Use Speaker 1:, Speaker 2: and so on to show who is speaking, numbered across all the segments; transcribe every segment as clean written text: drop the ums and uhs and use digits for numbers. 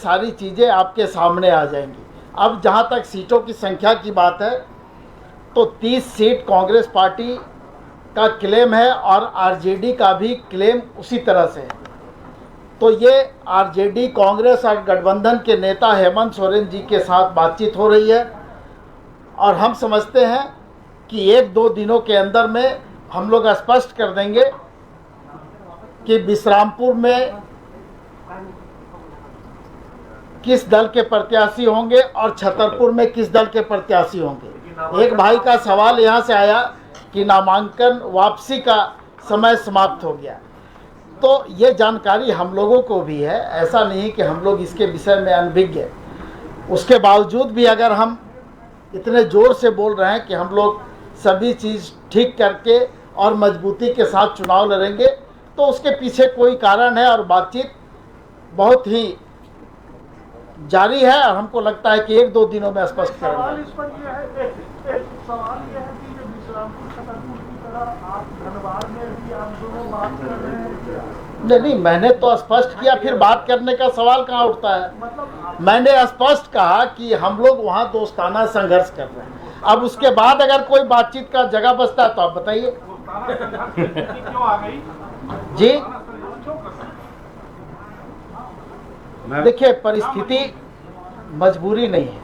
Speaker 1: सारी चीज़ें आपके सामने आ जाएंगी। अब जहाँ तक सीटों की संख्या की बात है तो 30 सीट कांग्रेस पार्टी का क्लेम है और आरजेडी का भी क्लेम उसी तरह से है। तो ये आरजेडी कांग्रेस और गठबंधन के नेता हेमंत सोरेन जी के साथ बातचीत हो रही है और हम समझते हैं कि 1-2 दिनों के अंदर में हम लोग स्पष्ट कर देंगे कि विश्रामपुर में किस दल के प्रत्याशी होंगे और छतरपुर में किस दल के प्रत्याशी होंगे। एक भाई का सवाल यहाँ से आया कि नामांकन वापसी का समय समाप्त हो गया, तो ये जानकारी हम लोगों को भी है, ऐसा नहीं कि हम लोग इसके विषय में अनभिज्ञ है। उसके बावजूद भी अगर हम इतने ज़ोर से बोल रहे हैं कि हम लोग सभी चीज़ ठीक करके और मजबूती के साथ चुनाव लड़ेंगे, तो उसके पीछे कोई कारण है और बातचीत बहुत ही जारी है और हमको लगता है कि 1-2 दिनों में स्पष्ट करेंगे। नहीं, मैंने तो स्पष्ट किया, फिर बात करने का सवाल कहाँ उठता है। मैंने स्पष्ट कहा कि हम लोग वहाँ दोस्ताना संघर्ष कर रहे हैं। अब उसके बाद अगर कोई बातचीत का जगह बचता है तो आप बताइए। जी देखिए, परिस्थिति मजबूरी नहीं है,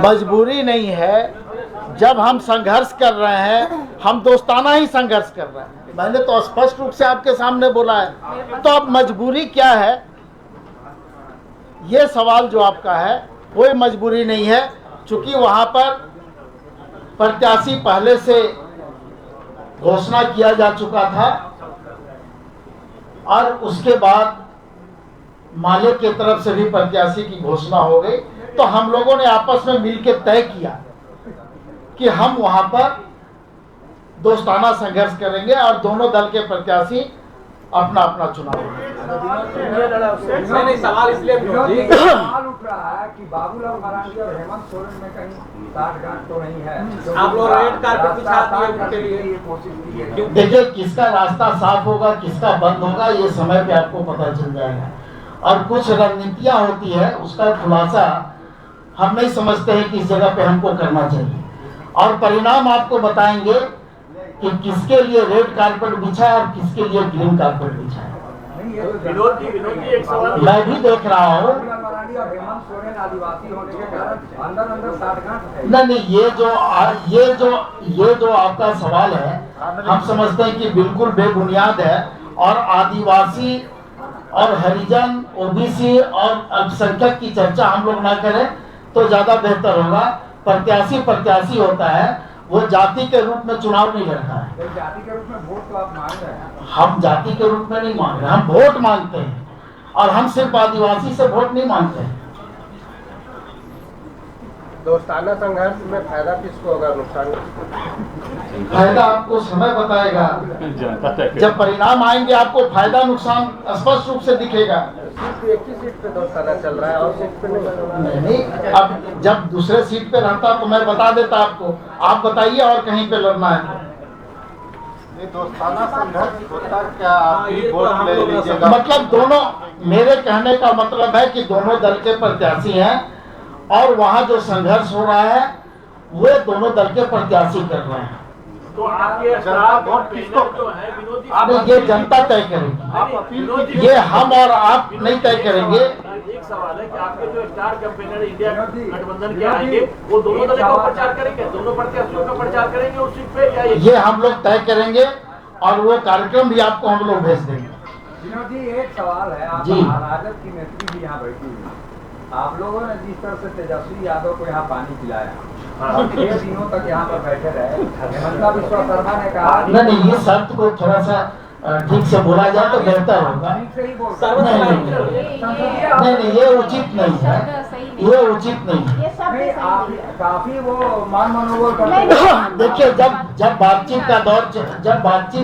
Speaker 1: मजबूरी नहीं है। जब हम संघर्ष कर रहे हैं, हम दोस्ताना ही संघर्ष कर रहे हैं। मैंने तो स्पष्ट रूप से आपके सामने बोला है। तो अब मजबूरी क्या है, ये सवाल जो आपका है, कोई मजबूरी नहीं है, चूंकि वहां पर प्रत्याशी पहले से घोषणा किया जा चुका था और उसके बाद माले की तरफ से भी प्रत्याशी की घोषणा हो गई। तो हम लोगों ने आपस में मिलकर तय किया कि हम वहां पर दोस्ताना संघर्ष करेंगे और दोनों दल के प्रत्याशी अपना अपना चुनाव
Speaker 2: नहीं, सवाल इसलिए सवाल उठ रहा है कि बाबूलाल मरांडी और हेमंत सोरेन में कहीं साठगांठ तो नहीं है। आप लोग रेड कार्पेट बिछा दिए उनके लिए कोशिश की है।
Speaker 1: देखिए, किसका रास्ता साफ होगा, किसका बंद होगा, ये समय पे आपको पता चल जाएगा। और कुछ रणनीतियां होती है, उसका खुलासा हम नहीं समझते हैं कि इस जगह पे हमको करना चाहिए, और परिणाम आपको बताएंगे कि किसके लिए रेड कार्पेट बिछा है और किसके लिए ग्रीन कार्पेट बिछा है।
Speaker 3: विनोद जी एक सवाल
Speaker 1: मैं भी देख रहा हूँ।
Speaker 2: हेमंत सोरेन आदिवासी होने के कारण अंदर साठगांठ है।
Speaker 1: नहीं, ये जो आपका सवाल है, हम समझते हैं कि बिल्कुल बेबुनियाद है। और आदिवासी और हरिजन, ओबीसी और अल्पसंख्यक की चर्चा हम लोग ना करें तो ज्यादा बेहतर होगा। प्रत्याशी होता है, वो जाति के रूप में चुनाव नहीं लड़ता है।
Speaker 2: जाति के रूप में वोट तो आप मांग रहे हैं।
Speaker 1: हम जाति के रूप में नहीं मांग रहे, हम वोट मांगते हैं, और हम सिर्फ आदिवासी से वोट नहीं मांगते हैं।
Speaker 2: दोस्ताना संघर्ष में फायदा किसको होगा, नुकसान?
Speaker 1: फायदा आपको समय बताएगा। जब परिणाम आएंगे आपको फायदा नुकसान स्पष्ट रूप से दिखेगा।
Speaker 2: एक ही सीट पे दोस्ताना चल रहा है और सीट पे
Speaker 1: नहीं। अब जब दूसरे सीट पे रहता तो मैं बता देता आपको। आप बताइए और कहीं पे लड़ना है।
Speaker 3: दोस्ताना संघर्ष होता क्या? आप वोट ले लीजिएगा।
Speaker 1: मतलब दोनों, मेरे कहने का मतलब है कि दोनों दल के प्रत्याशी हैं और वहाँ जो संघर्ष हो रहा है वो दोनों दल के प्रत्याशी कर रहे हैं।
Speaker 3: तो आपके वोट किसको जो है विनोद जी?
Speaker 1: अब ये जनता तय करेगी, ये हम और आप नहीं तय करेंगे।
Speaker 3: एक सवाल है कि आपके जो स्टार कैंपेनर इंडिया गठबंधन के आएंगे, वो दोनों दलों का प्रचार करेंगे, दोनों प्रत्याशियों का प्रचार करेंगे उस सीट पे, या
Speaker 1: ये हम लोग तय करेंगे और वो कार्यक्रम भी आपको हम लोग भेज देंगे।
Speaker 2: विनोद जी, एक सवाल है। आप
Speaker 1: जी।
Speaker 2: राजद की नेत्री भी यहाँ बैठी हुई है। आप लोगों ने जिस तरह से तेजस्वी यादव को यहाँ पानी पिलाया, 6 दिनों तक यहाँ पर बैठे रहे, हेमंता बिस्वा शर्मा ने कहा
Speaker 1: नहीं, ये शर्त को थोड़ा सा ठीक से बोला जाए तो बेहतर होगा। नहीं, ये उचित नहीं है, ये उचित नहीं है।
Speaker 2: नहीं, आप काफी वो मान मनोबल करते।
Speaker 1: देखिए, जब बातचीत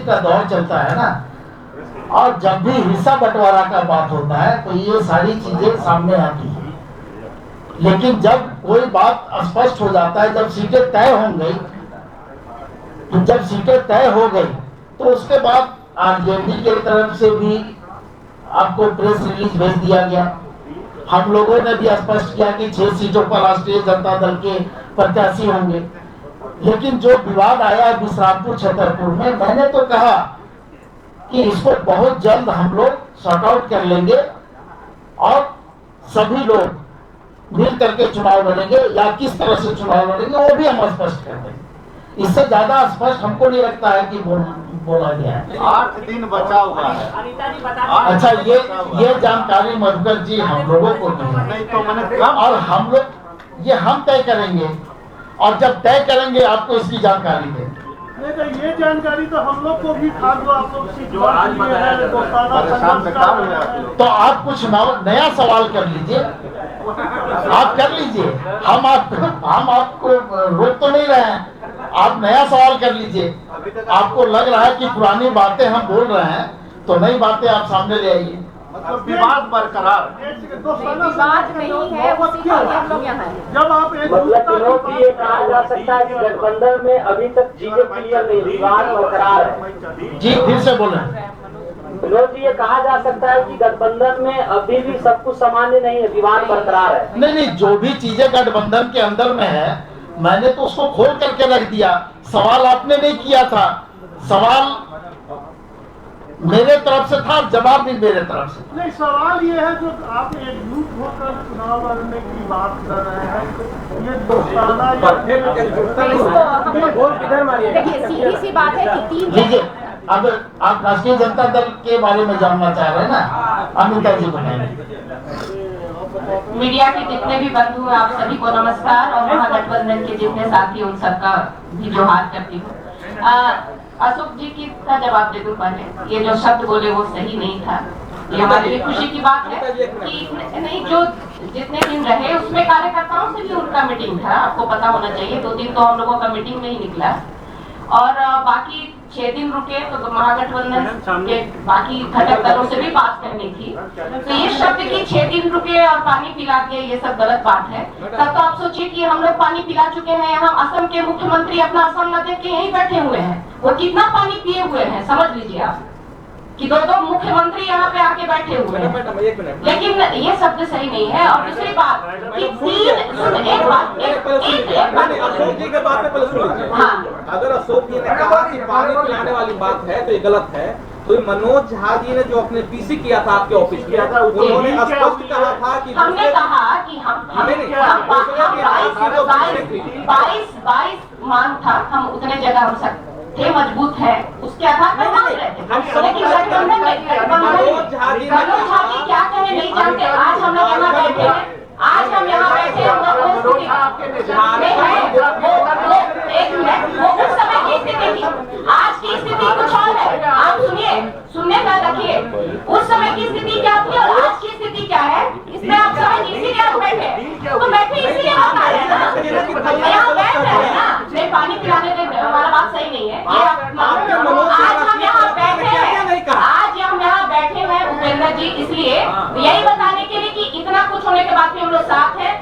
Speaker 1: का दौर चलता है ना, और जब भी हिस्सा बंटवारा का बात होता है तो ये सारी चीजें सामने आती है। लेकिन जब कोई बात स्पष्ट हो जाता है, जब सीटें तय हो गई तो उसके बाद आरजेडी की तरफ से भी आपको प्रेस रिलीज भेज दिया गया। हम लोगों ने भी स्पष्ट किया कि 6 सीटों पर राष्ट्रीय जनता दल के प्रत्याशी होंगे। लेकिन जो विवाद आया विश्रामपुर छतरपुर में, मैंने तो कहा कि इसको बहुत जल्द हम लोग सॉर्ट आउट कर लेंगे और सभी लोग मिल करके चुनाव लड़ेंगे, या किस तरह से चुनाव लड़ेंगे वो भी हम स्पष्ट कर देंगे। इससे ज्यादा स्पष्ट हमको नहीं लगता है कि बोला गया है।
Speaker 4: 8 दिन बचा हुआ है।
Speaker 1: अच्छा, ये जानकारी मधुकर जी हम लोगों को
Speaker 4: नहीं तो मैंने
Speaker 1: और हम लोग ये हम तय करेंगे, और जब तय करेंगे आपको इसकी जानकारी देंगे।
Speaker 5: नहीं तो ये जानकारी तो हम लोग को भी था, जो आप लोग
Speaker 3: जो आज बताया जा रहा है।
Speaker 4: परेशान बेकार हो जाते हैं।
Speaker 1: तो आप कुछ नया सवाल कर लीजिए, आप कर लीजिए, हम आपको रोक तो नहीं रहे हैं। आप नया सवाल कर लीजिए। आपको लग रहा है कि पुरानी बातें हम बोल रहे हैं, तो नई बातें आप सामने ले आइए।
Speaker 4: मतलब विवाद बरकरार।
Speaker 6: विवाद नहीं है, उसी के लिए हम लोग यहाँ हैं।
Speaker 5: जब आप एक
Speaker 7: मतलब विनोद जी, ये कहा जा सकता है कि गठबंधन में अभी तक चीजें क्लियर नहीं, विवाद बरकरार है।
Speaker 1: जी फिर से बोले।
Speaker 7: विनोद जी, ये कहा जा सकता है कि गठबंधन में अभी भी सब कुछ सामान्य नहीं है, विवाद बरकरार है।
Speaker 1: नहीं, जो भी चीजें गठबंधन के अंदर में है, मैंने तो उसको खोल करके रख दिया। सवाल आपने नहीं किया था, सवाल मेरे तरफ से था, जवाब भी मेरे तरफ से।
Speaker 5: नहीं, सवाल ये है जो आप एकजुट होकर चुनाव लड़ने की बात कर रहे हैं, ये दोस्ताना
Speaker 6: देखिए, सीधी सी बात है कि 3
Speaker 1: लीजिए, अब आप राष्ट्रीय जनता दल के बारे में जानना चाह रहे हैं ना, अमिता जी बताएंगे।
Speaker 6: मीडिया के जितने भी बंधु हैं, आप सभी को नमस्कार, और महागठबंधन के जितने साथी उन सबका भी जोहार करती हूँ। अशोक जी की का जवाब दे दूं पहले। ये जो शब्द बोले वो सही नहीं था। ये हमारे लिए खुशी की बात है कि नहीं, जो जितने दिन रहे उसमें कार्यकर्ताओं से भी उनका मीटिंग था, आपको पता होना चाहिए। 2 दिन तो हम लोगों का मीटिंग में ही निकला, और बाकी 6 दिन रुके तो महागठबंधन के बाकी घटक दलों से भी बात करनी थी। तो ये शब्द कि 6 दिन रुके और पानी पिला के, ये सब गलत बात है। तब तो आप सोचिए कि हम लोग पानी पिला चुके हैं। यहाँ असम के मुख्यमंत्री अपना असम न देख के यहीं बैठे हुए हैं, वो कितना पानी पिए हुए हैं समझ लीजिए आप, कि 2 मुख्यमंत्री यहाँ पे आके बैठे हुए हैं। लेकिन ये शब्द सही नहीं है। और दूसरी बात कि
Speaker 8: अगर अशोक जी ने कहा कि पानी पिलाने वाली बात है तो ये गलत है, तो मनोज झा जी ने जो अपने पीसी किया था आपके ऑफिस किया था, उन्होंने स्पष्ट कहा था कि
Speaker 6: हमने कहा कि हम 22 मांग था, हम उतने जगह हम सब थे, मजबूत है, उसके आधार पर मान रहे थे। लेकिन गठबंधन मनोज झा जी क्या कहे नहीं जानते। आज हम लोग यहाँ बैठे हैं, आज हम यहाँ बैठे हैं, एक मिनट, वो उस समय की स्थिति थी, आज की स्थिति कुछ और है। आप सुनने का रखिए, उस समय की स्थिति क्या थी और आज की स्थिति क्या है, इसमें आप समझ, इसीलिए आप बैठे, तो बैठे इसीलिए हम आ रहे हैं ना, यहाँ बैठ रहे हैं ना। नहीं, पानी पिलाने के हमारा बात सही नहीं है। आज हम यहाँ बैठे हैं, आज हम यहाँ बैठे हैं उपेंद्र जी, इसलिए यही बताने के लिए कि इतना कुछ होने के बाद भी हम लोग साथ हैं।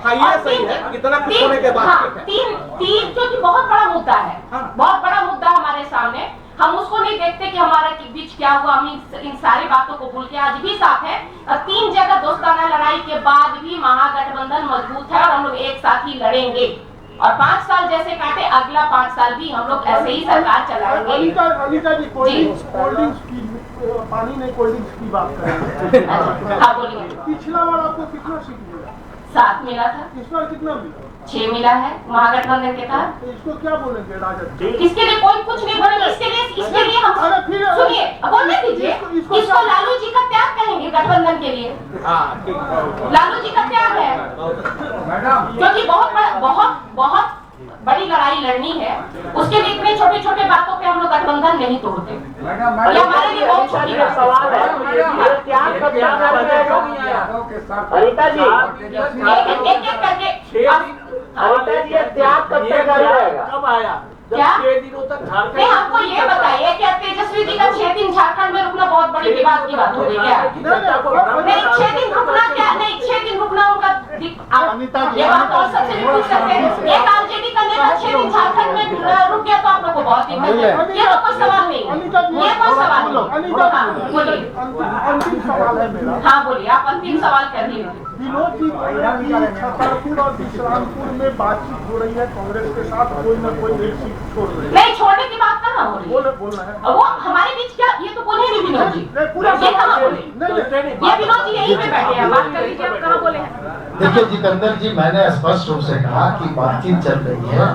Speaker 6: तीन क्योंकि बहुत बड़ा मुद्दा है, बहुत बड़ा मुद्दा हमारे सामने, हम उसको नहीं देखते कि हमारे बीच क्या हुआ। हम इन सारी बातों को भूल के आज भी साथ हैं। 3 जगह दोस्ताना लड़ाई के बाद भी महागठबंधन मजबूत है और हम लोग एक साथ ही लड़ेंगे। और 5 साल जैसे काटे, अगला 5 साल भी हम लोग ऐसे ही सरकार चलाएंगे।
Speaker 5: अनिता जी, कोल्ड ड्रिंक्स की पानी नहीं, कोल्ड ड्रिंक्स की बात करें।
Speaker 6: हाँ बोलिए।
Speaker 5: पिछला बार आपको कितना सीट मिला?
Speaker 6: 7 मिला था।
Speaker 5: इस बार कितना मिला?
Speaker 6: 6 मिला है महागठबंधन के तहत।
Speaker 5: तो इसको क्या बोलेंगे राजद?
Speaker 6: इसके लिए कोई कुछ नहीं बोलेंगे। इसके लिए हम सुनिए, बोलने दीजिए। इसको लालू जी का त्याग कहेंगे गठबंधन के लिए। लालू जी का त्याग है, क्योंकि बहुत बड़ी लड़ाई लड़नी है, उसके लिए इतने छोटे छोटे बातों पे हम लोग गठबंधन नहीं तोड़ते। ये हमारे लिए बहुत छोटी
Speaker 7: सवाल है। अनिता जी,
Speaker 6: एक करके
Speaker 7: अनिता जी, त्याग कब तक जारी रहेगा?
Speaker 3: कब आया?
Speaker 6: क्या?
Speaker 3: 6 दिनों तक झारखंड।
Speaker 6: नहीं, हमको ये बताइए कि तेजस्वी जी का 6 दिन झारखंड में रुकना बहुत बड़ी विवाद की बात हो गई क्या? नहीं, 6 दिन रुकना क्या? नहीं, 6 दिन रुकना उनका ये बात और सबसे भी पूछ सकते हैं। एक आरजेडी का नेता 6 दिन झारखंड में रुक गया तो आप लोग को बहुत ही
Speaker 1: बोलिए।
Speaker 6: ये तो कोई सवाल नहीं है, ये कोई सवाल नहीं। हाँ, बोलिए।
Speaker 5: अंतिम सवाल है मेरा।
Speaker 6: हाँ बोलिए, आप अंतिम सवाल कर लीजिए।
Speaker 5: विनोद जी बोल रहे हैं कि छतरपुर और विश्रामपुर में बातचीत हो रही है कांग्रेस के साथ, कोई न कोई एक सीट छोड़ रही है।
Speaker 6: नहीं, छोड़ने की बात कहाँ हो रही है?
Speaker 5: बोलना है
Speaker 6: वो हमारे बीच क्या, ये तो बोले नहीं विनोद जी, ये कहाँ बोले? ये विनोद जी यहीं पे बैठे हैं, बात कर लीजिए, आप कहाँ बोले हैं?
Speaker 1: देखिए जितेंद्र जी, मैंने स्पष्ट रूप से कहा कि बातचीत चल रही है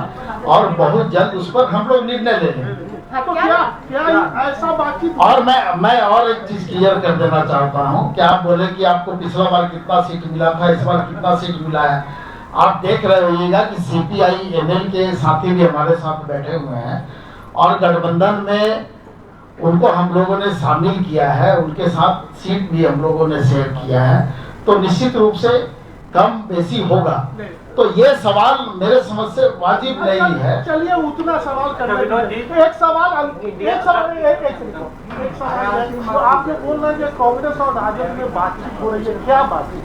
Speaker 1: और बहुत जल्द उस पर हम लोग निर्णय ले लेंगे।
Speaker 5: तो क्या ऐसा बातचीत?
Speaker 1: और मैं और एक चीज क्लियर कर देना चाहता हूँ कि आप बोले कि आपको पिछला बार कितना सीट मिला था, इस बार कितना सीट मिला है। आप देख रहे होइएगा कि सीपीआई एमएल के साथी भी हमारे साथ बैठे हुए हैं और गठबंधन में उनको हम लोगों ने शामिल किया है, उनके साथ सीट भी हम लोगों ने शेयर किया है, तो निश्चित रूप से कम बेसी होगा। तो ये सवाल मेरे समझ से वाजिब नहीं है।
Speaker 5: चलिए उतना सवाल करना, एक सवाल तो आपने बोल रहे हैं कि कांग्रेस और राजद में बातचीत हो रही है, क्या बातचीत?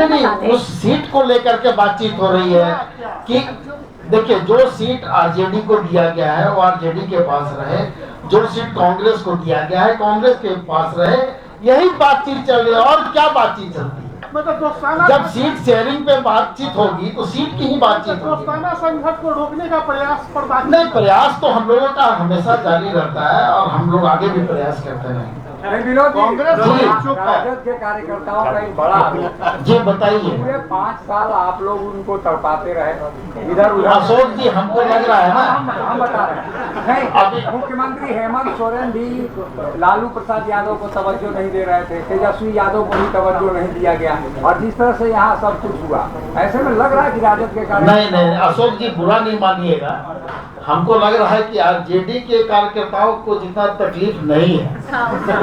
Speaker 1: नहीं, उस सीट को लेकर के बातचीत हो रही है कि देखिए जो सीट आरजेडी को दिया गया है वो आरजेडी के पास रहे, जो सीट कांग्रेस को दिया गया है कांग्रेस के पास रहे, यही बातचीत चल रही है। और क्या बातचीत चलती है? जब सीट शेयरिंग पे बातचीत होगी तो सीट की ही बातचीत होगी।
Speaker 5: दोस्ताना संघर्ष को रोकने का प्रयास पर बात
Speaker 1: नहीं, प्रयास तो हम लोगों का हमेशा जारी रहता है और हम लोग आगे भी प्रयास करते हैं।
Speaker 2: कांग्रेस
Speaker 1: जी।
Speaker 2: राजद के कार्यकर्ताओं का एक बड़ा आरोप।
Speaker 1: जी बताइए।
Speaker 2: पूरे 5 साल आप लोग उनको तड़पाते रहे, इधर उधर।
Speaker 1: अशोक जी, हमको लग रहा है ना,
Speaker 2: हम बता रहे हैं नहीं,
Speaker 1: अभी
Speaker 2: मुख्यमंत्री हेमंत सोरेन भी लालू प्रसाद यादव को तवज्जो नहीं दे रहे थे, तेजस्वी यादव को भी तवज्जो नहीं दिया गया, और जिस तरह से यहाँ सब कुछ हुआ, ऐसे में लग रहा है कि राजद के
Speaker 1: नहीं अशोक जी, बुरा नहीं मानिएगा, हमको लग रहा है कि आरजेडी के कार्यकर्ताओं को जितना तकलीफ नहीं है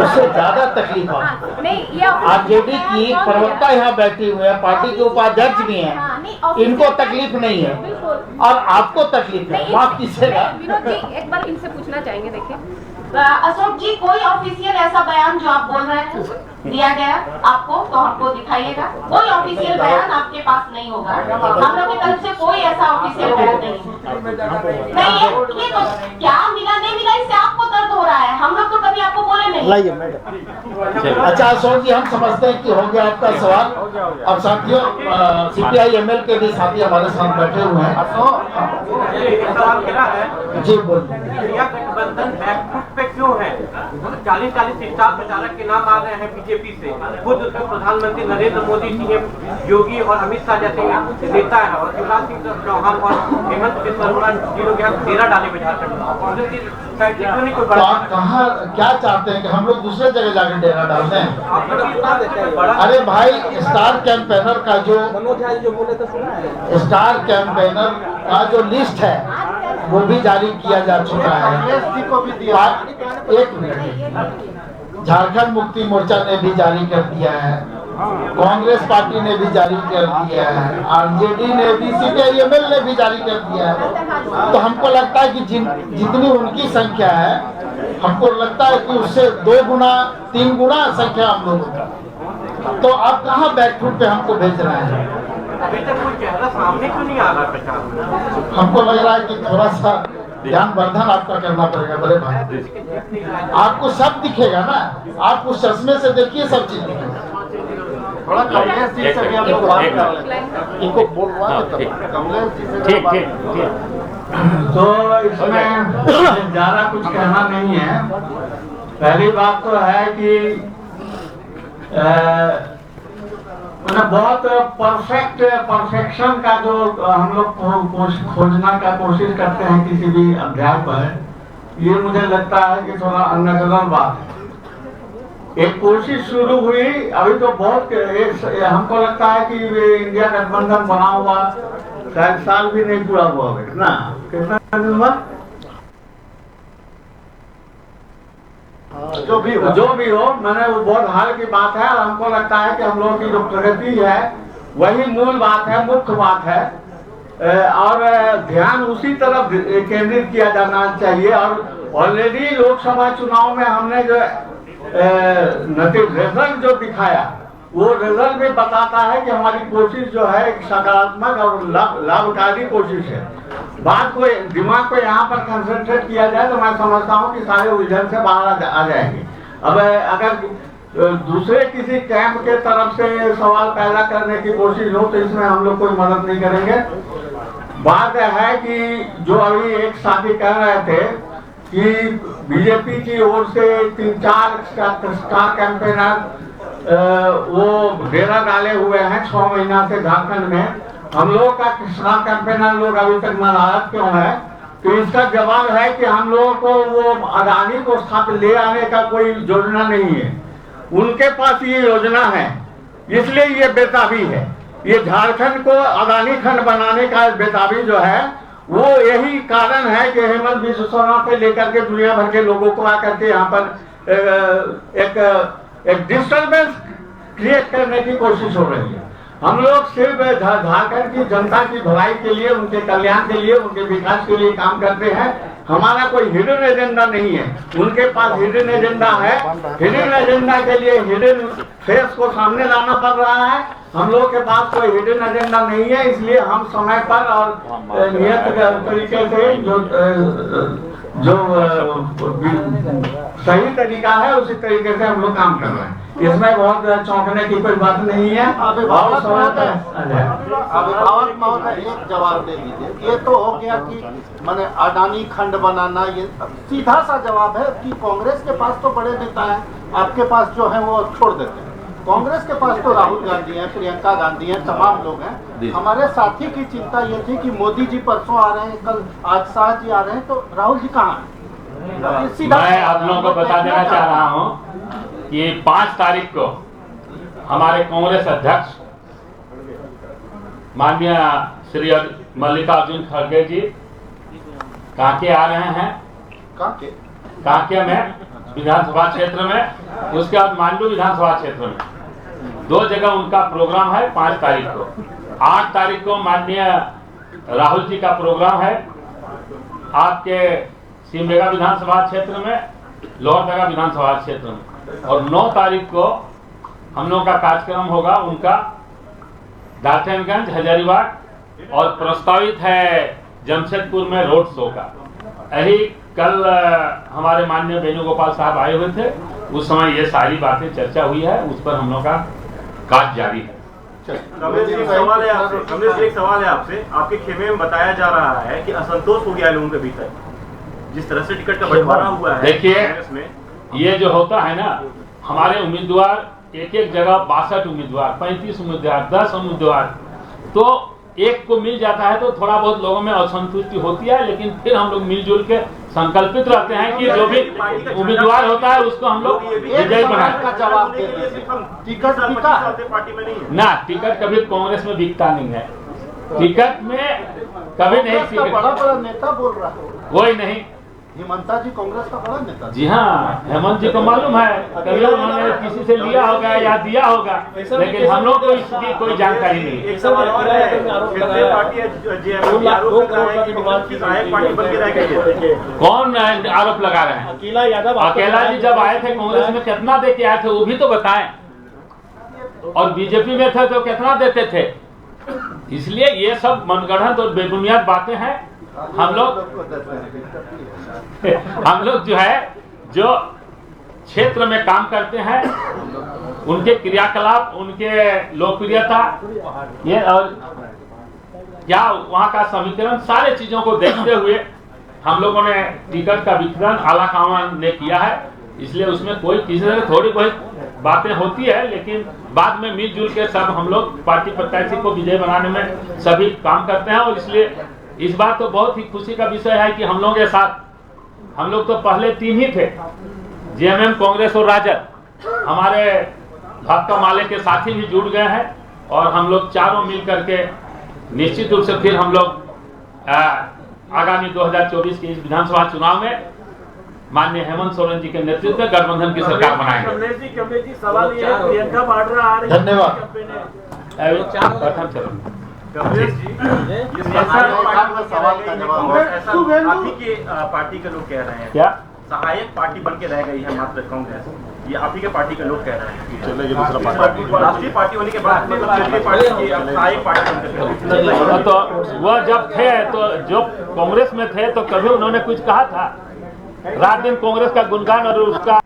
Speaker 1: उससे ज्यादा तकलीफ है। आरजेडी की प्रवक्ता यहाँ बैठी हुई है, पार्टी के उपाध्यक्ष भी हैं, इनको तकलीफ नहीं है और आपको तकलीफ है। माफ कीजिएगा।
Speaker 9: विनोद जी, एक बार इनसे पूछना चाहेंगे, देखिए
Speaker 6: अशोक जी, कोई ऑफिशियल ऐसा बयान जो आप बोल रहे हैं दिया गया आपको, तो हमको दिखाइएगा। कोई ऑफिशियल बयान आपके पास नहीं होगा, हम लोग की तरफ से कोई ऐसा ऑफिशियल बयान नहीं ये तो क्या मिला नहीं मिला, इससे आपको दर्द हो रहा है, हम लोग तो कभी आपको बोले नहीं।
Speaker 1: लाइए मैडम। अच्छा अशोक जी, हम समझते हैं कि हो गया आपका सवाल। अब साथियों, सीपीआई एमएल के भी साथी हमारे साथ बैठे हुए हैं।
Speaker 3: सवाल मेरा है
Speaker 1: जी बोलिए।
Speaker 3: इंडिया गठबंधन बैकफुट पे क्यों है? 40-40 स्टार प्रचारक के नाम आ रहे हैं बीजेपी से, खुद प्रधानमंत्री नरेंद्र मोदी, सीएम योगी और अमित शाह जैसे नेता है, और शिवराज सिंह चौहान और हेमंत बिस्वा जी लोग यहाँ डेरा डाले में झारखंड।
Speaker 1: तो आप कहाँ क्या चाहते हैं कि हम लोग दूसरे जगह जाकर डेरा डाल दें? अरे भाई, स्टार कैंपेनर का जो
Speaker 8: मनोज झा जो बोले तो सुना है,
Speaker 1: स्टार कैंपेनर का जो लिस्ट है वो भी जारी किया जा चुका है। एक मिनट, झारखंड मुक्ति मोर्चा ने भी जारी कर दिया है, कांग्रेस पार्टी ने भी जारी कर दिया है, आरजेडी ने भी, सीपीआई-एमएल ने भी जारी कर दिया है। तो हमको लगता है कि जितनी उनकी संख्या है, हमको लगता है कि उससे 2 गुना 3 गुना संख्या हम लोगों का। तो आप कहाँ बैकफुट पे हमको भेज रहे हैं?
Speaker 3: अभी तक कोई चेहरा सामने क्यों नहीं आ रहा प्रचार?
Speaker 1: हमको लग रहा है कि थोड़ा सा ध्यानवर्धन आपका करना पड़ेगा बड़े भाई। आपको सब दिखेगा ना, आप उस चश्मे से देखिए, सब चीज दिखेगा।
Speaker 4: थोड़ा कमलेश जी से भी हम लोग बात कर लेते हैं।
Speaker 1: इनको बोलवा
Speaker 4: कमलेश जी से
Speaker 10: ठीक।
Speaker 11: तो इसमें ज्यादा कुछ कहना नहीं है। पहली बात तो है कि बहुत परफेक्शन का जो हम लोग खोजना का कोशिश करते हैं किसी भी अध्याय पर, ये मुझे लगता है कि थोड़ा अननेचुरल बात है। एक कोशिश शुरू हुई, अभी तो बहुत हमको लगता है कि इंडिया गठबंधन बना हुआ शायद साल भी नहीं पूरा हुआ है ना, कितना दिन हुआ? जो भी हो, मैंने वो बहुत हाल की बात है, और हमको लगता है कि हम लोगों की जो प्रगति है वही मूल बात है, मुख्य बात है, और ध्यान उसी तरफ केंद्रित किया जाना चाहिए। और ऑलरेडी लोकसभा चुनाव में हमने जो रिजल्ट जो दिखाया वो रिजल्ट भी बताता है कि हमारी कोशिश जो है एक सकारात्मक और लाभकारी कोशिश है। बात को दिमाग को यहाँ पर कंसंट्रेट किया जाए तो मैं समझता हूँ कि सारे उलझन से बाहर आ जाएंगे। अब अगर दूसरे किसी कैंप के तरफ से सवाल पैदा करने की कोशिश हो तो इसमें हम लोग कोई मदद नहीं करेंगे। बात है कि जो अभी एक साथी कह रहे थे कि बीजेपी की ओर से 3-4 स्टार कैंपेनर वो डेरा डाले हुए हैं 6 महीना से झारखंड में। हम लोगों का स्टार कैंपेनर लोग अभी तक नाराज क्यों है? तो इसका जवाब है कि हम लोगों को वो अडानी को साथ ले आने का कोई योजना नहीं है। उनके पास ये योजना है, इसलिए ये बेताबी है। ये झारखंड को अडानी खंड बनाने का बेताबी जो है वो यही कारण है कि हेमंत बिस्व शर्मा से लेकर के दुनिया भर के लोगों को आकर के यहाँ पर एक डिस्टर्बेंस क्रिएट करने की कोशिश हो रही है। हम लोग सिर्फ झारखंड की जनता की भलाई के लिए, उनके कल्याण के लिए, उनके विकास के लिए काम करते हैं। हमारा कोई हिडन एजेंडा नहीं है, उनके पास हिडन एजेंडा है। हिडन एजेंडा के लिए हिडन फेस को सामने लाना पड़ रहा है। हम लोग के पास कोई हिडन एजेंडा नहीं है, इसलिए हम समय पर और नियत तरीके से जो सही तरीका है उसी तरीके से हम लोग काम कर रहे हैं। इसमें बहुत चौंकने की कोई बात नहीं है।
Speaker 4: अभिभावक महोदय एक जवाब दे दीजिए। ये तो हो गया कि माने अडानी खंड बनाना, ये सीधा सा जवाब है कि कांग्रेस के पास तो बड़े नेता हैं, आपके पास जो है वो छोड़ देते हैं। कांग्रेस के पास तो राहुल गांधी हैं, प्रियंका गांधी हैं, तमाम लोग हैं। हमारे साथी की चिंता ये थी कि मोदी जी परसों आ रहे हैं, कल आज शाह जी आ रहे हैं, तो राहुल जी कहाँ हैं?
Speaker 10: मैं आप लोगों को बता देना चाह रहा हूँ कि 5 तारीख को हमारे कांग्रेस अध्यक्ष माननीय श्री मल्लिकार्जुन खड़गे जी कांके आ रहे हैं। कांके में विधानसभा क्षेत्र में, उसके बाद मांडू विधानसभा क्षेत्र में 2 जगह उनका प्रोग्राम है 5 तारीख को। 8 तारीख को माननीय राहुल जी का प्रोग्राम है आपके सिमडेगा विधानसभा क्षेत्र में, लोहरदगा विधानसभा क्षेत्र में। और 9 तारीख को हम लोगों का कार्यक्रम होगा उनका डाल्टनगंज, हजारीबाग और प्रस्तावित है जमशेदपुर में रोड शो का। यही कल हमारे माननीय वेणुगोपाल साहब आए हुए थे, उस समय ये सारी बातें चर्चा हुई है, उस पर हम लोग का कार्य जारी है।
Speaker 12: रमेश जी, एक सवाल है आपसे। आपके खेमे में बताया जा रहा है कि असंतोष हो गया है लोगों के भीतर, जिस तरह से टिकट का बंटवारा हुआ है।
Speaker 10: देखिए, ये जो होता है ना, हमारे उम्मीदवार एक जगह 62 उम्मीदवार, 35 उम्मीदवार, 10 उम्मीदवार, तो एक को मिल जाता है तो थोड़ा बहुत लोगों में असंतुष्टि होती है, लेकिन फिर हम लोग मिलजुल के संकल्पित रहते हैं कि जो भी उम्मीदवार होता है उसको हम लोग विजयी बनाए। ना, टिकट कभी कांग्रेस में बिकता नहीं है। टिकट में कभी नहीं,
Speaker 4: बड़ा नेता बोल रहा है,
Speaker 10: कोई नहीं।
Speaker 4: हिमंता जी कांग्रेस का बड़ा नेता।
Speaker 10: जी हाँ, हेमंत जी को मालूम है, कभी उन्होंने किसी से लिया होगा या दिया होगा, लेकिन हम लोग को इसकी कोई जानकारी नहीं।
Speaker 12: एक सवाल और है,
Speaker 10: कौन आरोप लगा रहे हैं? अकेला जी जब आए थे कांग्रेस में कितना दे के आए थे वो भी तो बताएं, और बीजेपी में थे तो कितना देते थे। इसलिए ये सब मनगढ़ंत और बेबुनियाद बातें हैं। हम लोग जो है, जो क्षेत्र में काम करते हैं, उनके क्रियाकलाप, उनके लोकप्रियता, ये और क्या वहाँ का समीकरण, सारे चीजों को देखते हुए हम लोगों ने टिकट का वितरण आलाकमान ने किया है। इसलिए उसमें कोई किसी तरह थोड़ी बहुत बातें होती है, लेकिन बाद में मिलजुल के सब हम लोग पार्टी प्रत्याशी को विजय बनाने में सभी काम करते हैं। और इसलिए इस बात तो बहुत ही खुशी का विषय है कि हम लोग के साथ, हम लोग तो पहले 3 ही थे, जेएमएम, कांग्रेस और राजद। हमारे भाकपा माले के साथी भी जुड़ गए हैं और हम लोग चारों मिल करके निश्चित रूप से फिर हम लोग आगामी 2024 के इस विधानसभा चुनाव में माननीय हेमंत सोरेन जी के नेतृत्व में गठबंधन की सरकार बनाएंगे।
Speaker 12: कमलेश जी, सवाल ये है, प्रियंका वाड्रा आ रही है।
Speaker 1: धन्यवाद।
Speaker 10: प्रथम चरण
Speaker 12: कमलेश जी, ये सवाल का जवाब अभी के पार्टी के लोग कह रहे हैं,
Speaker 10: क्या
Speaker 12: सहायक पार्टी बन के रह गई है मात्र कांग्रेस। ये आप ही के पार्टी के लोग कह रहे हैं। चलेगी दूसरा पार्टी, राष्ट्रीय पार्टी होने के बाद मतलब क्षेत्रीय पार्टी की सहायक पार्टी।
Speaker 10: तो वह जब थे तो जो कांग्रेस में थे तो कभी उन्होंने कुछ कहा था? रात दिन कांग्रेस का गुणगान और उसका